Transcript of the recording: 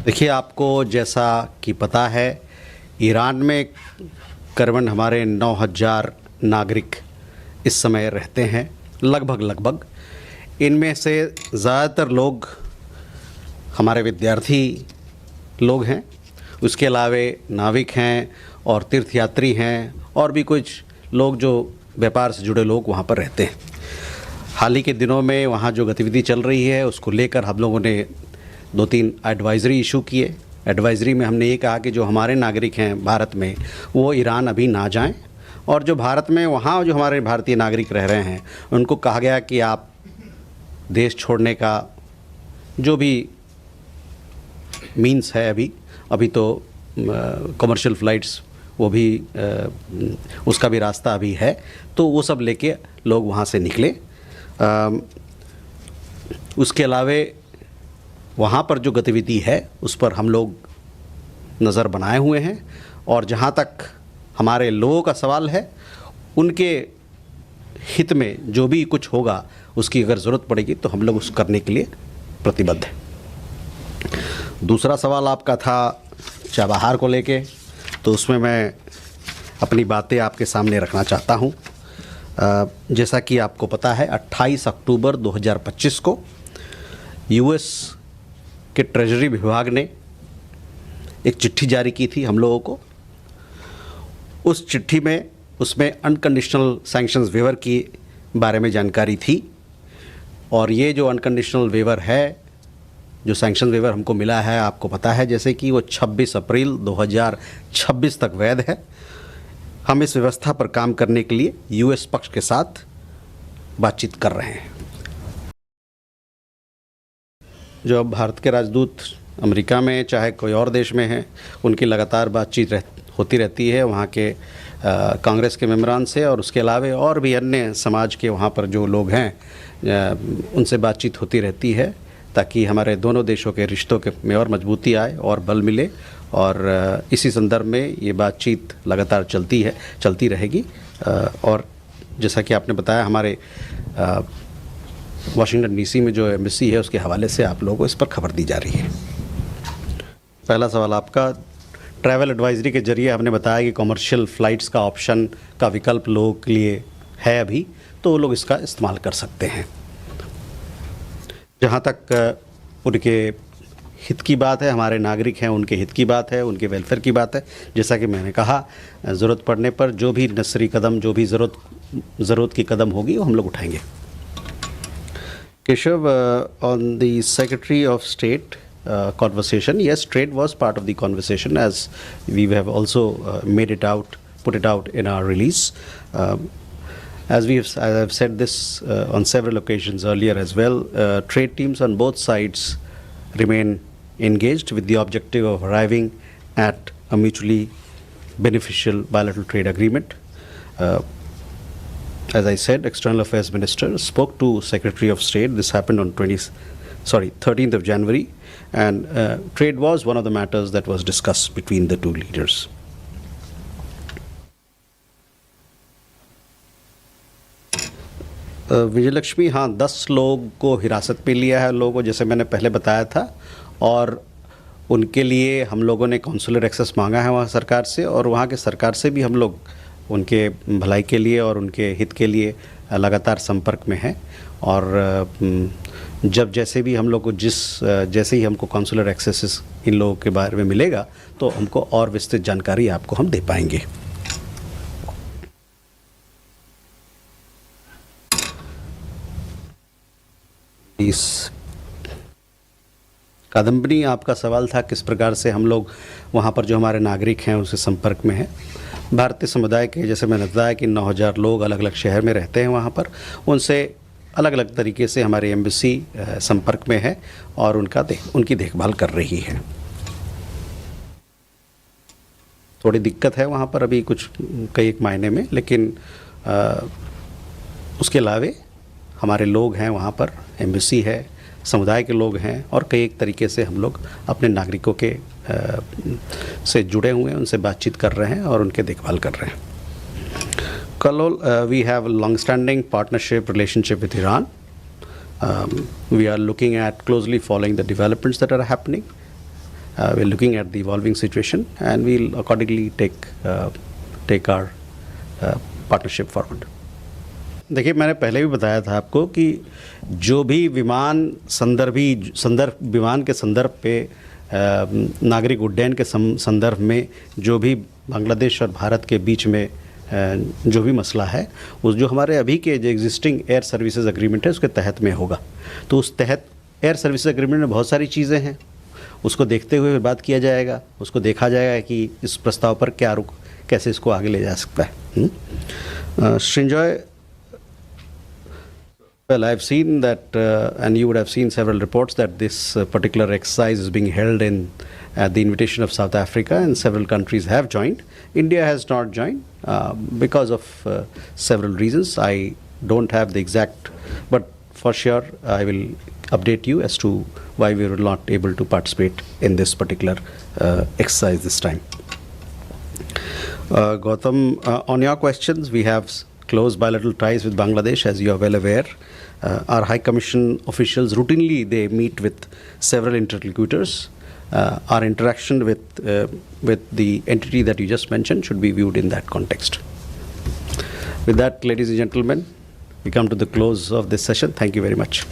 देखिए, आपको जैसा कि पता है, ईरान में करीबन हमारे 9,000 नागरिक इस समय रहते हैं, लगभग। इनमें से ज़्यादातर लोग हमारे विद्यार्थी लोग हैं। उसके अलावे नाविक हैं और तीर्थयात्री हैं और भी कुछ लोग जो व्यापार से जुड़े लोग वहाँ पर रहते हैं। हाल ही के दिनों में वहाँ जो गतिविधि चल रही है उसको लेकर हम लोगों ने 2-3 एडवाइज़री इशू किए। एडवाइज़री में हमने ये कहा कि जो हमारे नागरिक हैं भारत में, वो ईरान अभी ना जाएं, और जो भारत में वहाँ जो हमारे भारतीय नागरिक रह रहे हैं उनको कहा गया कि आप देश छोड़ने का जो भी मीन्स है, अभी तो कमर्शियल फ़्लाइट्स वो भी उसका भी रास्ता अभी है, तो वो सब लेके लोग वहाँ से निकले। उसके अलावे वहाँ पर जो गतिविधि है उस पर हम लोग नज़र बनाए हुए हैं, और जहाँ तक हमारे लोगों का सवाल है, उनके हित में जो भी कुछ होगा उसकी अगर ज़रूरत पड़ेगी तो हम लोग उस करने के लिए प्रतिबद्ध हैं। दूसरा सवाल आपका था चाबहार को लेके, तो उसमें मैं अपनी बातें आपके सामने रखना चाहता हूँ। जैसा कि आपको पता है, 28 अक्टूबर 2025 को यूएस के ट्रेजरी विभाग ने एक चिट्ठी जारी की थी हम लोगों को। उस चिट्ठी में उसमें अनकंडीशनल सैंक्शंस वेवर की बारे में जानकारी थी, और ये जो अनकंडीशनल वेवर है, जो सैंक्शन वेवर हमको मिला है, आपको पता है जैसे कि वो 26 अप्रैल 2026 तक वैध है। हम इस व्यवस्था पर काम करने के लिए यूएस पक्ष के साथ बातचीत कर रहे हैं। जो अब भारत के राजदूत अमेरिका में चाहे कोई और देश में हैं, उनकी लगातार बातचीत होती रहती है वहाँ के कांग्रेस के मेम्बरान से, और उसके अलावे और भी अन्य समाज के वहाँ पर जो लोग हैं उनसे बातचीत होती रहती है, ताकि हमारे दोनों देशों के रिश्तों के में और मजबूती आए और बल मिले। और इसी संदर्भ में ये बातचीत लगातार चलती रहेगी। और जैसा कि आपने बताया, हमारे वाशिंगटन डीसी में जो एम्बेसी है उसके हवाले से आप लोगों को इस पर खबर दी जा रही है। पहला सवाल आपका, ट्रैवल एडवाइजरी के जरिए हमने बताया कि कमर्शियल फ़्लाइट्स का ऑप्शन का विकल्प लोगों के लिए है अभी, तो वो लोग इसका इस्तेमाल कर सकते हैं। जहाँ तक उनके हित की बात है, हमारे नागरिक हैं उनके हित की बात है, उनके वेलफेयर की बात है, जैसा कि मैंने कहा, ज़रूरत पड़ने पर जो भी नेसेसरी कदम, जो भी ज़रूरत की कदम होगी वो हम लोग उठाएंगे। Keshav, on the Secretary of State conversation, yes, trade was part of the conversation, as we have also put it out in our release. As I have said this on several occasions earlier as well, trade teams on both sides remain engaged with the objective of arriving at a mutually beneficial bilateral trade agreement. As I said, External Affairs Minister spoke to Secretary of State. This happened on 13th of January, and trade was one of the matters that was discussed between the two leaders. Vijayalakshmi, हाँ, 10 लोग को हिरासत में लिया है लोगों को, जैसे मैंने पहले बताया था, और उनके लिए हम लोगों ने कॉन्सुलर एक्सेस मांगा है वहाँ सरकार से, और वहाँ के सरकार से भी हम लोग उनके भलाई के लिए और उनके हित के लिए लगातार संपर्क में हैं। और जब जैसे भी हम लोग को जैसे ही हमको कॉन्सुलर एक्सेस इन लोगों के बारे में मिलेगा तो हमको और विस्तृत जानकारी आपको हम दे पाएंगे। इस कादम्बनी, आपका सवाल था किस प्रकार से हम लोग वहाँ पर जो हमारे नागरिक हैं उसके संपर्क में हैं। भारतीय समुदाय के, जैसे मैंने बताया कि 9,000 लोग अलग अलग शहर में रहते हैं वहाँ पर, उनसे अलग अलग तरीके से हमारी एम्बेसी संपर्क में है और उनकी देखभाल कर रही है। थोड़ी दिक्कत है वहाँ पर अभी कई एक मायने में, लेकिन उसके अलावे हमारे लोग हैं वहाँ पर, एम्बेसी है, समुदाय के लोग हैं, और कई एक तरीके से हम लोग अपने नागरिकों के से जुड़े हुए हैं, उनसे बातचीत कर रहे हैं और उनके देखभाल कर रहे हैं। Kalol, we have a long-standing partnership relationship with Iran. We are looking at closely following the developments that are happening. we're looking at the evolving situation and we'll accordingly take our partnership forward. देखिए, मैंने पहले भी बताया था आपको कि जो भी विमान के संदर्भ पे नागरिक उड्डयन के संदर्भ में जो भी बांग्लादेश और भारत के बीच में जो भी मसला है, उस जो हमारे अभी के जो एग्जिस्टिंग एयर सर्विसेज एग्रीमेंट है उसके तहत में होगा। तो उस तहत एयर सर्विसेज एग्रीमेंट में बहुत सारी चीज़ें हैं, उसको देखते हुए बात किया जाएगा, उसको देखा जाएगा कि इस प्रस्ताव पर कैसे इसको आगे ले जा सकता है। Srinjoy, well, I've seen that, and you would have seen several reports that this particular exercise is being held at the invitation of South Africa, and several countries have joined. India has not joined because of several reasons. I don't have the exact, but for sure I will update you as to why we were not able to participate in this particular exercise this time. Gautam, on your questions, we have close bilateral ties with Bangladesh, as you are well aware. Our High Commission officials routinely they meet with several interlocutors. Our interaction with the entity that you just mentioned should be viewed in that context. With that, ladies and gentlemen, we come to the close of this session. Thank you very much.